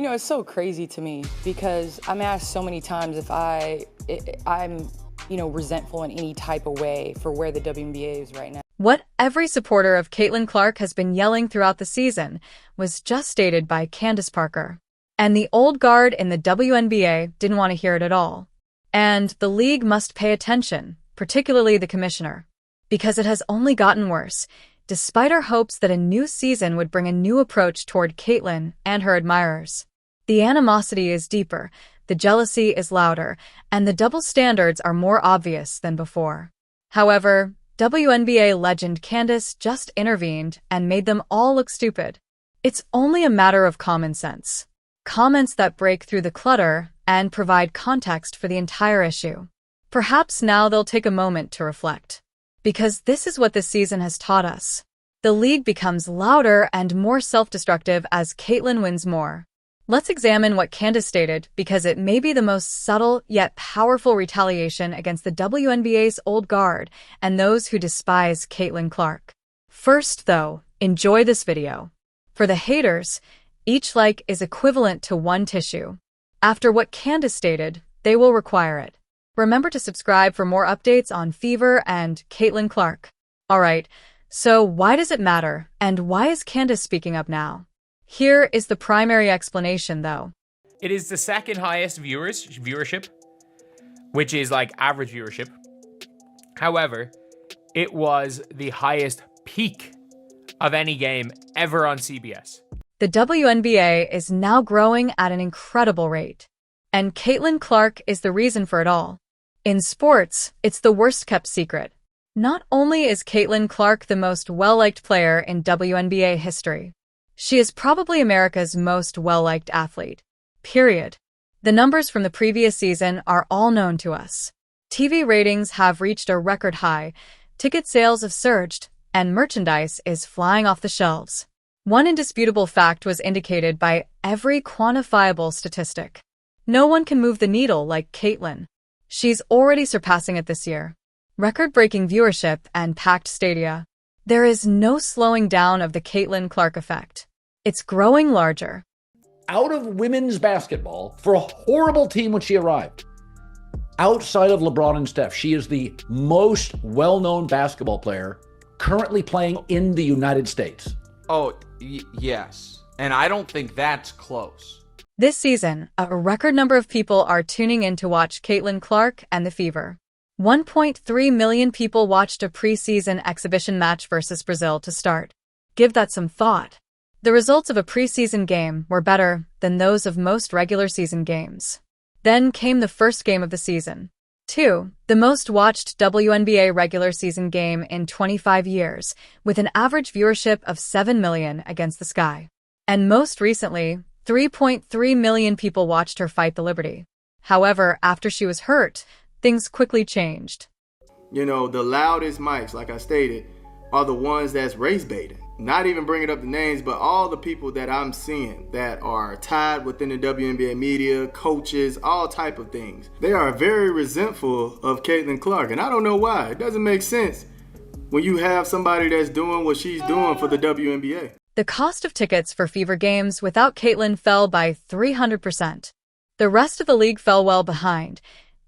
It's so crazy to me because I'm asked so many times if I'm resentful in any type of way for where the WNBA is right now. What every supporter of Caitlin Clark has been yelling throughout the season was just stated by Candace Parker. And the old guard in the WNBA didn't want to hear it at all. And the league must pay attention, particularly the commissioner, because it has only gotten worse, despite our hopes that a new season would bring a new approach toward Caitlin and her admirers. The animosity is deeper, the jealousy is louder, and the double standards are more obvious than before. However, WNBA legend Candace just intervened and made them all look stupid. It's only a matter of common sense. Comments that break through the clutter and provide context for the entire issue. Perhaps now they'll take a moment to reflect. Because this is what this season has taught us. The league becomes louder and more self-destructive as Caitlin wins more. Let's examine what Candace stated because it may be the most subtle yet powerful retaliation against the WNBA's old guard and those who despise Caitlin Clark. First, though, enjoy this video. For the haters, each like is equivalent to one tissue. After what Candace stated, they will require it. Remember to subscribe for more updates on Fever and Caitlin Clark. Alright, so why does it matter, and why is Candace speaking up now? Here is the primary explanation, though. It is the second highest viewership, which is like average viewership. However, it was the highest peak of any game ever on CBS. The WNBA is now growing at an incredible rate. And Caitlin Clark is the reason for it all. In sports, it's the worst-kept secret. Not only is Caitlin Clark the most well-liked player in WNBA history, she is probably America's most well-liked athlete. Period. The numbers from the previous season are all known to us. TV ratings have reached a record high, ticket sales have surged, and merchandise is flying off the shelves. One indisputable fact was indicated by every quantifiable statistic. No one can move the needle like Caitlin. She's already surpassing it this year. Record-breaking viewership and packed stadia. There is no slowing down of the Caitlin Clark effect. It's growing larger. Out of women's basketball, for a horrible team when she arrived, outside of LeBron and Steph, she is the most well-known basketball player currently playing in the United States. Oh, yes. And I don't think that's close. This season, a record number of people are tuning in to watch Caitlin Clark and the Fever. 1.3 million people watched a preseason exhibition match versus Brazil to start. Give that some thought. The results of a preseason game were better than those of most regular season games. Then came the first game of the season. 2. The most watched WNBA regular season game in 25 years, with an average viewership of 7 million against the sky. And most recently, 3.3 million people watched her fight the Liberty. However, after she was hurt, things quickly changed. The loudest mics, like I stated, are the ones that's race baiting. Not even bringing up the names, but all the people that I'm seeing that are tied within the WNBA media, coaches, all type of things. They are very resentful of Caitlin Clark, and I don't know why. It doesn't make sense when you have somebody that's doing what she's doing for the WNBA. The cost of tickets for Fever games without Caitlin fell by 300%. The rest of the league fell well behind.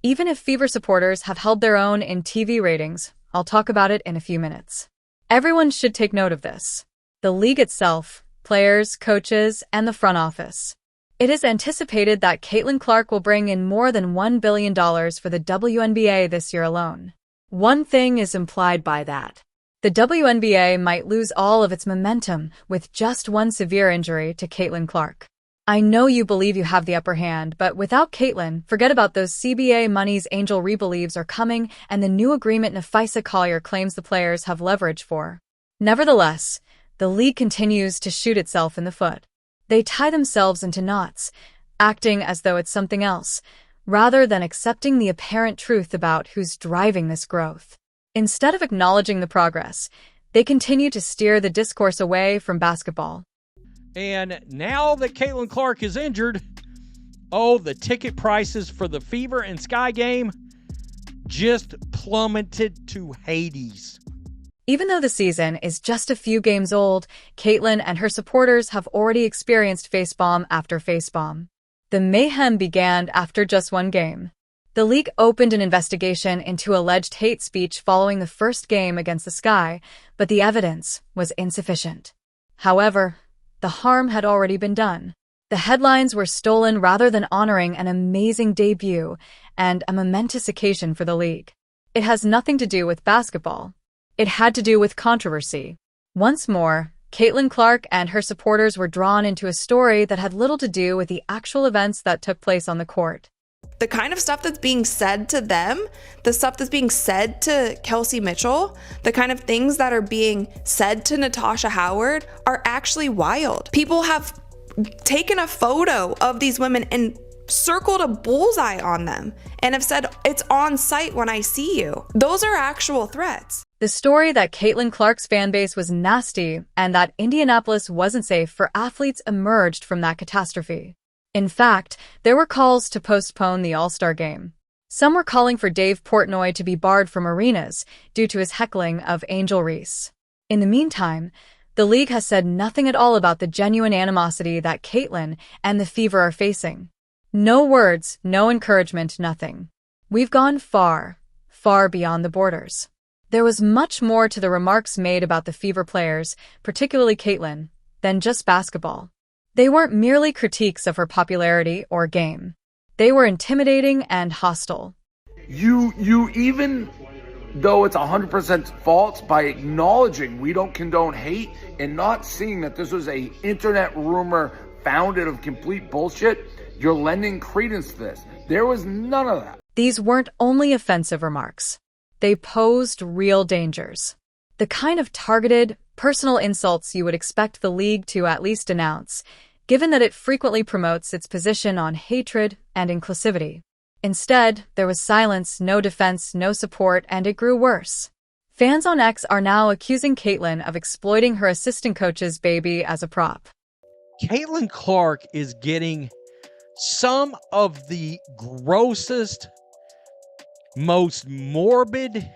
Even if Fever supporters have held their own in TV ratings, I'll talk about it in a few minutes. Everyone should take note of this. The league itself, players, coaches, and the front office. It is anticipated that Caitlin Clark will bring in more than $1 billion for the WNBA this year alone. One thing is implied by that. The WNBA might lose all of its momentum with just one severe injury to Caitlin Clark. I know you believe you have the upper hand, but without Caitlin, forget about those CBA monies Angel believes are coming and the new agreement Nafisa Collier claims the players have leverage for. Nevertheless, the league continues to shoot itself in the foot. They tie themselves into knots, acting as though it's something else, rather than accepting the apparent truth about who's driving this growth. Instead of acknowledging the progress, they continue to steer the discourse away from basketball. And now that Caitlin Clark is injured, the ticket prices for the Fever and Sky game just plummeted to Hades. Even though the season is just a few games old, Caitlyn and her supporters have already experienced facepalm after facepalm. The mayhem began after just one game. The league opened an investigation into alleged hate speech following the first game against the Sky, but the evidence was insufficient. However, the harm had already been done. The headlines were stolen rather than honoring an amazing debut and a momentous occasion for the league. It has nothing to do with basketball. It had to do with controversy. Once more, Caitlin Clark and her supporters were drawn into a story that had little to do with the actual events that took place on the court. The kind of stuff that's being said to them, the stuff that's being said to Kelsey Mitchell, the kind of things that are being said to Natasha Howard are actually wild. People have taken a photo of these women and circled a bullseye on them and have said, "It's on site when I see you." Those are actual threats. The story that Caitlin Clark's fanbase was nasty and that Indianapolis wasn't safe for athletes emerged from that catastrophe. In fact, there were calls to postpone the All-Star game. Some were calling for Dave Portnoy to be barred from arenas due to his heckling of Angel Reese. In the meantime, the league has said nothing at all about the genuine animosity that Caitlin and the Fever are facing. No words, no encouragement, nothing. We've gone far, far beyond the borders. There was much more to the remarks made about the Fever players, particularly Caitlin, than just basketball. They weren't merely critiques of her popularity or game. They were intimidating and hostile. You even though it's 100% false, by acknowledging we don't condone hate and not seeing that this was a internet rumor founded of complete bullshit, you're lending credence to this. There was none of that. These weren't only offensive remarks. They posed real dangers. The kind of targeted, personal insults you would expect the league to at least denounce, given that it frequently promotes its position on hatred and inclusivity. Instead, there was silence, no defense, no support, and it grew worse. Fans on X are now accusing Caitlin of exploiting her assistant coach's baby as a prop. Caitlin Clark is getting some of the grossest, most morbid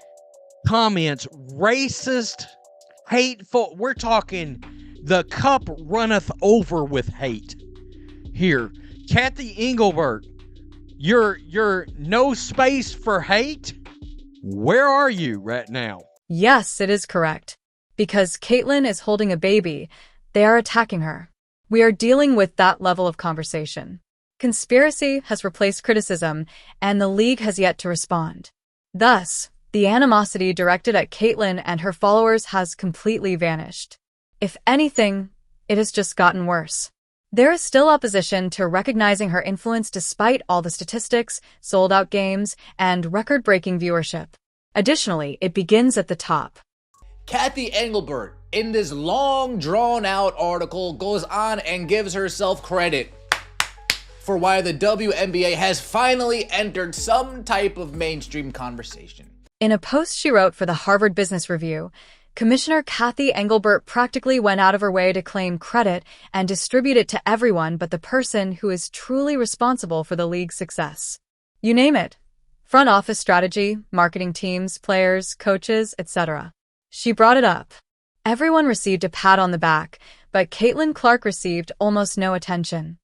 comments, racist, hateful. We're talking the cup runneth over with hate. Here, Kathy Engelbert, you're no space for hate? Where are you right now? Yes, it is correct. Because Caitlin is holding a baby, they are attacking her. We are dealing with that level of conversation. Conspiracy has replaced criticism, and the league has yet to respond. Thus, the animosity directed at Caitlin and her followers has completely vanished. If anything, it has just gotten worse. There is still opposition to recognizing her influence despite all the statistics, sold-out games, and record-breaking viewership. Additionally, it begins at the top. Kathy Engelbert, in this long, drawn-out article, goes on and gives herself credit for why the WNBA has finally entered some type of mainstream conversation. In a post she wrote for the Harvard Business Review, Commissioner Kathy Engelbert practically went out of her way to claim credit and distribute it to everyone but the person who is truly responsible for the league's success. You name it. Front office strategy, marketing teams, players, coaches, etc. She brought it up. Everyone received a pat on the back, but Caitlin Clark received almost no attention.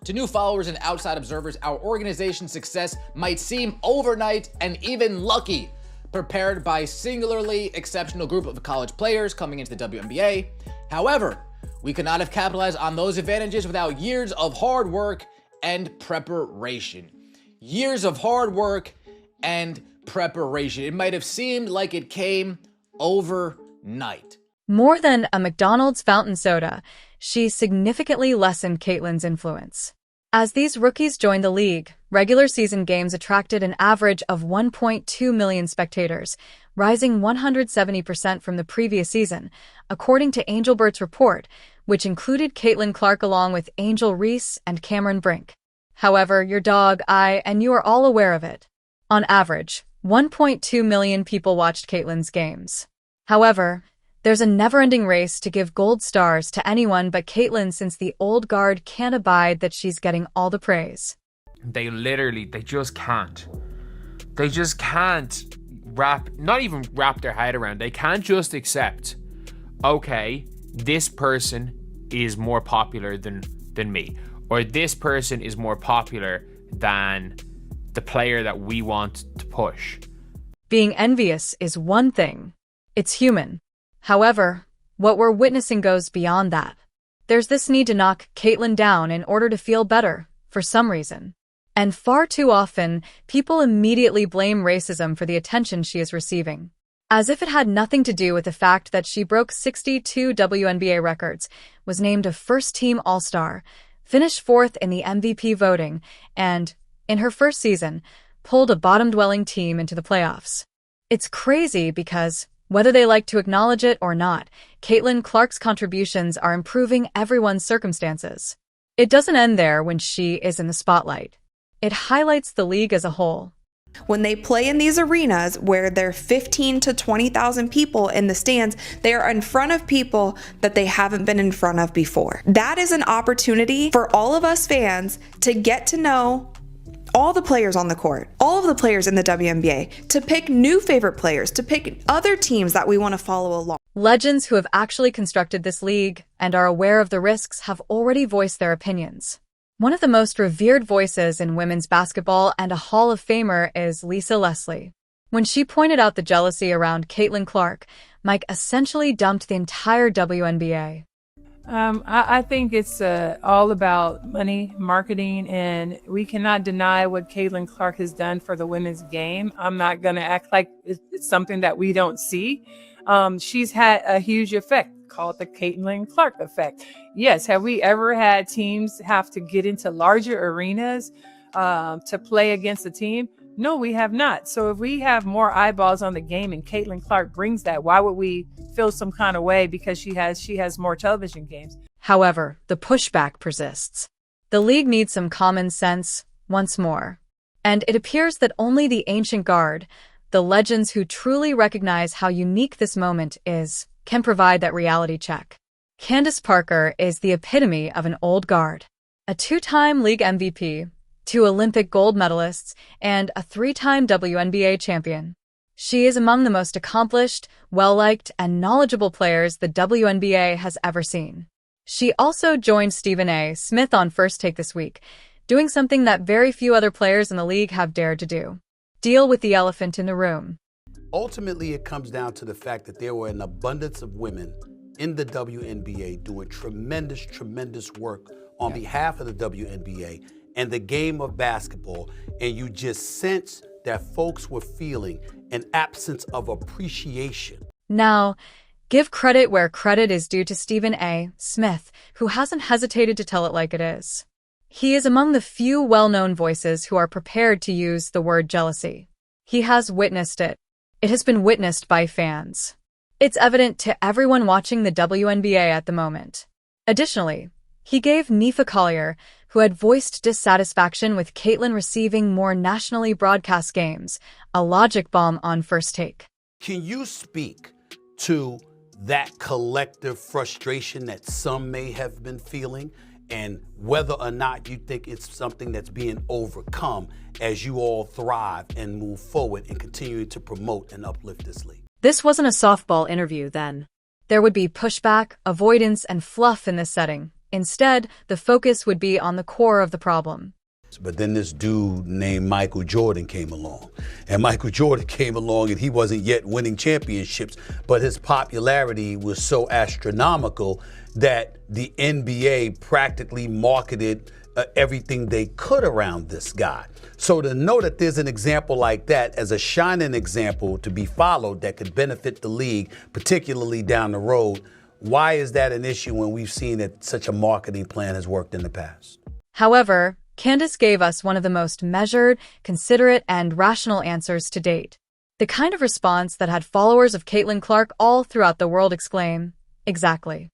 To new followers and outside observers, our organization's success might seem overnight and even lucky, prepared by a singularly exceptional group of college players coming into the WNBA. However, we could not have capitalized on those advantages without years of hard work and preparation. Years of hard work and preparation. It might have seemed like it came overnight. More than a McDonald's fountain soda, she significantly lessened Caitlin's influence. As these rookies joined the league, regular season games attracted an average of 1.2 million spectators, rising 170% from the previous season, according to Engelbert's report, which included Caitlin Clark along with Angel Reese and Cameron Brink. However, your dog, I, and you are all aware of it. On average, 1.2 million people watched Caitlin's games. However, there's a never-ending race to give gold stars to anyone but Caitlin since the old guard can't abide that she's getting all the praise. They just can't. They just can't not even wrap their head around. They can't just accept, okay, this person is more popular than me, or this person is more popular than the player that we want to push. Being envious is one thing. It's human. However, what we're witnessing goes beyond that. There's this need to knock Caitlyn down in order to feel better, for some reason. And far too often, people immediately blame racism for the attention she is receiving, as if it had nothing to do with the fact that she broke 62 WNBA records, was named a first-team All-Star, finished fourth in the MVP voting, and, in her first season, pulled a bottom-dwelling team into the playoffs. It's crazy because, whether they like to acknowledge it or not, Caitlin Clark's contributions are improving everyone's circumstances. It doesn't end there when she is in the spotlight. It highlights the league as a whole. When they play in these arenas where there are 15 to 20,000 people in the stands, they are in front of people that they haven't been in front of before. That is an opportunity for all of us fans to get to know all the players on the court, all of the players in the WNBA, to pick new favorite players, to pick other teams that we want to follow along. Legends who have actually constructed this league and are aware of the risks have already voiced their opinions. One of the most revered voices in women's basketball and a Hall of Famer is Lisa Leslie. When she pointed out the jealousy around Caitlin Clark, Mike essentially dumped the entire WNBA. I think it's all about money, marketing, and we cannot deny what Caitlin Clark has done for the women's game. I'm not going to act like it's something that we don't see. She's had a huge effect. Call it the Caitlin Clark effect. Yes, have we ever had teams have to get into larger arenas to play against a team? No, we have not. So if we have more eyeballs on the game and Caitlin Clark brings that, why would we feel some kind of way because she has more television games? However, the pushback persists. The league needs some common sense once more. And it appears that only the ancient guard, the legends who truly recognize how unique this moment is, can provide that reality check. Candace Parker is the epitome of an old guard. A two-time league MVP, 2 Olympic gold medalists, and a 3-time WNBA champion. She is among the most accomplished, well-liked, and knowledgeable players the WNBA has ever seen. She also joined Stephen A. Smith on First Take this week, doing something that very few other players in the league have dared to do: deal with the elephant in the room. Ultimately, it comes down to the fact that there were an abundance of women in the WNBA doing tremendous work on behalf of the WNBA and the game of basketball, and you just sense that folks were feeling an absence of appreciation. Now, give credit where credit is due to Stephen A. Smith, who hasn't hesitated to tell it like it is. He is among the few well-known voices who are prepared to use the word jealousy. He has witnessed it. It has been witnessed by fans. It's evident to everyone watching the WNBA at the moment. Additionally, he gave Nifa Collier, who had voiced dissatisfaction with Caitlin receiving more nationally broadcast games, a logic bomb on First Take. Can you speak to that collective frustration that some may have been feeling, and whether or not you think it's something that's being overcome as you all thrive and move forward and continue to promote and uplift this league? This wasn't a softball interview then. There would be pushback, avoidance, and fluff in this setting. Instead, the focus would be on the core of the problem. But then this dude named Michael Jordan came along. And Michael Jordan came along and he wasn't yet winning championships, but his popularity was so astronomical that the NBA practically marketed everything they could around this guy. So to know that there's an example like that as a shining example to be followed that could benefit the league, particularly down the road, why is that an issue when we've seen that such a marketing plan has worked in the past? However, Candace gave us one of the most measured, considerate, and rational answers to date. The kind of response that had followers of Caitlin Clark all throughout the world exclaim, "Exactly."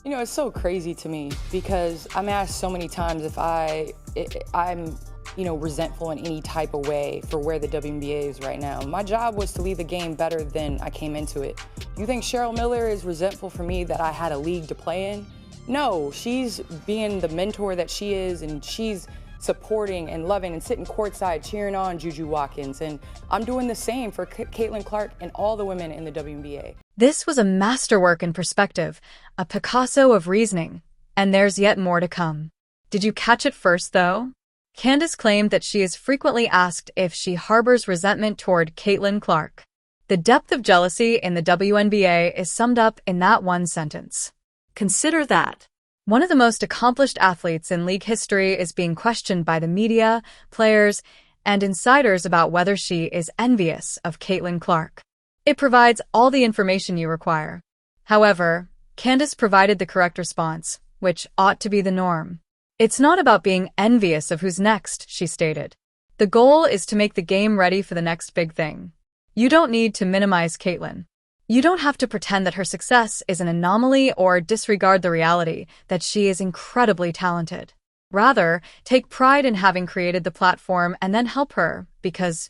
You know, it's so crazy to me because I'm asked so many times if I'm resentful in any type of way for where the WNBA is right now. My job was to leave the game better than I came into it. You think Cheryl Miller is resentful for me that I had a league to play in? No, she's being the mentor that she is, and she's supporting and loving and sitting courtside cheering on Juju Watkins. And I'm doing the same for Caitlin Clark and all the women in the WNBA. This was a masterwork in perspective, a Picasso of reasoning, and there's yet more to come. Did you catch it first, though? Candace claimed that she is frequently asked if she harbors resentment toward Caitlin Clark. The depth of jealousy in the WNBA is summed up in that one sentence. Consider that. One of the most accomplished athletes in league history is being questioned by the media, players, and insiders about whether she is envious of Caitlin Clark. It provides all the information you require. However, Candace provided the correct response, which ought to be the norm. It's not about being envious of who's next, she stated. The goal is to make the game ready for the next big thing. You don't need to minimize Caitlin. You don't have to pretend that her success is an anomaly or disregard the reality that she is incredibly talented. Rather, take pride in having created the platform and then help her because,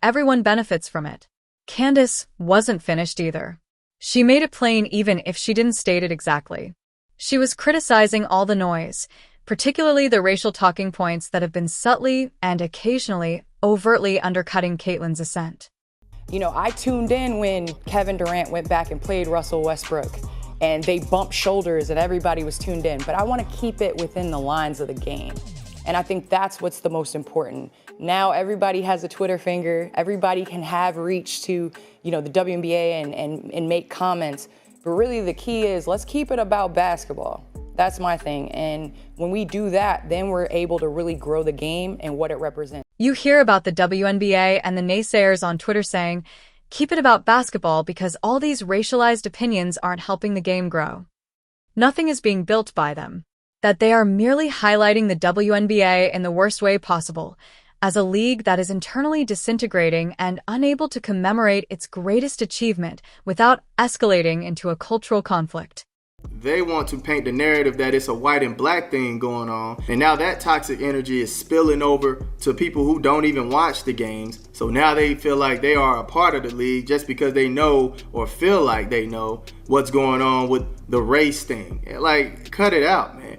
everyone benefits from it. Candace wasn't finished either. She made it plain even if she didn't state it exactly. She was criticizing all the noise, particularly the racial talking points that have been subtly and occasionally overtly undercutting Caitlin's ascent. I tuned in when Kevin Durant went back and played Russell Westbrook and they bumped shoulders and everybody was tuned in. But I want to keep it within the lines of the game. And I think that's what's the most important. Now everybody has a Twitter finger. Everybody can have reach to, the WNBA and make comments. But really the key is let's keep it about basketball. That's my thing. And when we do that, then we're able to really grow the game and what it represents. You hear about the WNBA and the naysayers on Twitter saying, keep it about basketball because all these racialized opinions aren't helping the game grow. Nothing is being built by them. That they are merely highlighting the WNBA in the worst way possible, as a league that is internally disintegrating and unable to commemorate its greatest achievement without escalating into a cultural conflict. They want to paint the narrative that it's a white and black thing going on. And now that toxic energy is spilling over to people who don't even watch the games. So now they feel like they are a part of the league just because they know or feel like they know what's going on with the race thing. Like, cut it out, man.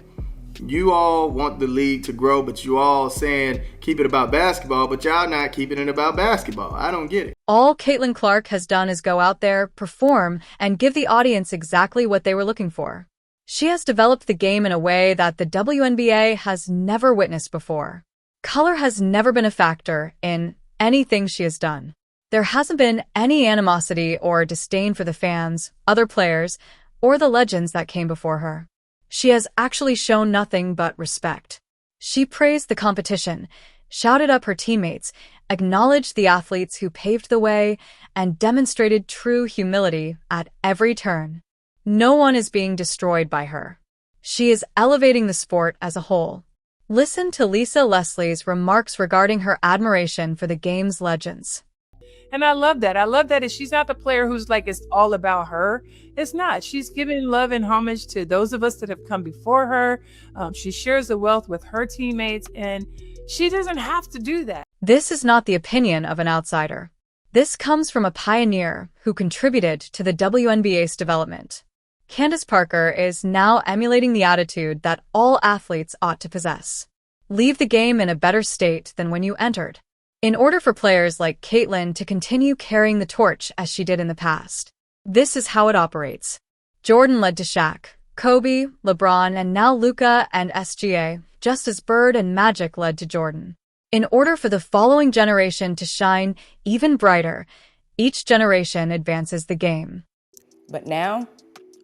You all want the league to grow, but you all saying keep it about basketball, but y'all not keeping it about basketball. I don't get it. All Caitlin Clark has done is go out there, perform, and give the audience exactly what they were looking for. She has developed the game in a way that the WNBA has never witnessed before. Color has never been a factor in anything she has done. There hasn't been any animosity or disdain for the fans, other players, or the legends that came before her. She has actually shown nothing but respect. She praised the competition, shouted up her teammates, acknowledged the athletes who paved the way, and demonstrated true humility at every turn. No one is being destroyed by her. She is elevating the sport as a whole. Listen to Lisa Leslie's remarks regarding her admiration for the game's legends. And I love that. I love that she's not the player who's like, it's all about her. It's not. She's giving love and homage to those of us that have come before her. She shares the wealth with her teammates, and she doesn't have to do that. This is not the opinion of an outsider. This comes from a pioneer who contributed to the WNBA's development. Candace Parker is now emulating the attitude that all athletes ought to possess. Leave the game in a better state than when you entered. In order for players like Caitlin to continue carrying the torch as she did in the past. This is how it operates. Jordan led to Shaq, Kobe, LeBron, and now Luka and SGA, just as Bird and Magic led to Jordan. In order for the following generation to shine even brighter, each generation advances the game. But now,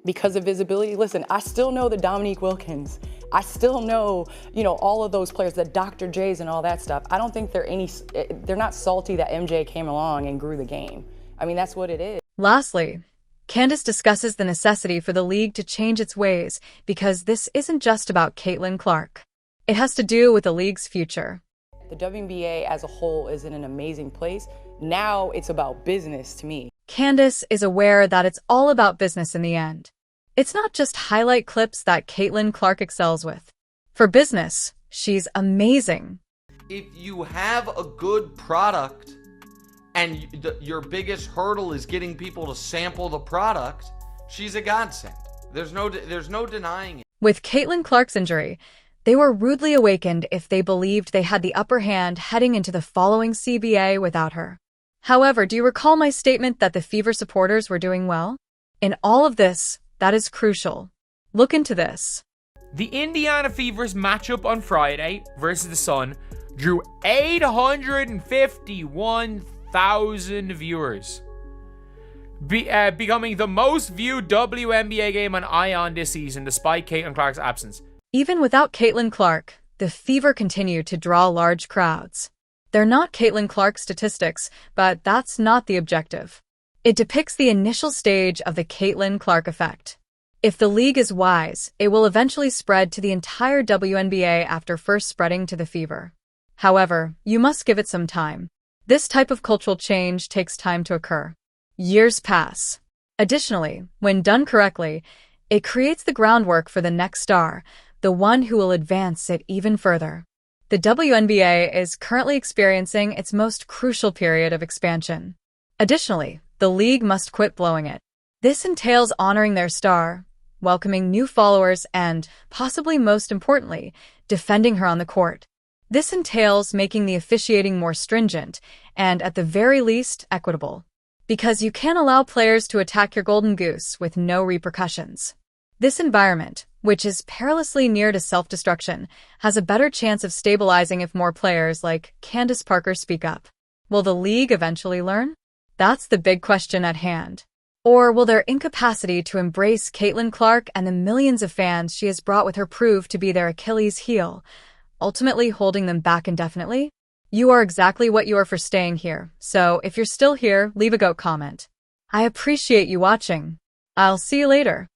because of visibility, listen, I still know the Dominique Wilkins. I still know, all of those players, the Dr. J's and all that stuff. I don't think they're not salty that MJ came along and grew the game. I mean, that's what it is. Lastly, Candace discusses the necessity for the league to change its ways because this isn't just about Caitlin Clark. It has to do with the league's future. The WNBA as a whole is in an amazing place. Now it's about business to me. Candace is aware that it's all about business in the end. It's not just highlight clips that Caitlin Clark excels with. For business, she's amazing. If you have a good product and your biggest hurdle is getting people to sample the product, she's a godsend. There's no denying it. With Caitlin Clark's injury, They were rudely awakened if they believed they had the upper hand heading into the following CBA without her. However, do you recall my statement that the Fever supporters were doing well? In all of this, that is crucial. Look into this. The Indiana Fever's matchup on Friday versus the Sun drew 851,000 viewers, becoming the most viewed WNBA game on ION this season despite Caitlin Clark's absence. Even without Caitlin Clark, the Fever continue to draw large crowds. They're not Caitlin Clark statistics, but that's not the objective. It depicts the initial stage of the Caitlin Clark effect. If the league is wise, it will eventually spread to the entire WNBA after first spreading to the Fever. However, you must give it some time. This type of cultural change takes time to occur. Years pass. Additionally, when done correctly, it creates the groundwork for the next star, the one who will advance it even further. The WNBA is currently experiencing its most crucial period of expansion. Additionally, the league must quit blowing it. This entails honoring their star, welcoming new followers, and, possibly most importantly, defending her on the court. This entails making the officiating more stringent and, at the very least, equitable. Because you can't allow players to attack your golden goose with no repercussions. This environment, which is perilously near to self-destruction, has a better chance of stabilizing if more players like Candace Parker speak up. Will the league eventually learn? That's the big question at hand. Or will their incapacity to embrace Caitlin Clark and the millions of fans she has brought with her prove to be their Achilles heel, ultimately holding them back indefinitely? You are exactly what you are for staying here, so if you're still here, leave a GOAT comment. I appreciate you watching. I'll see you later.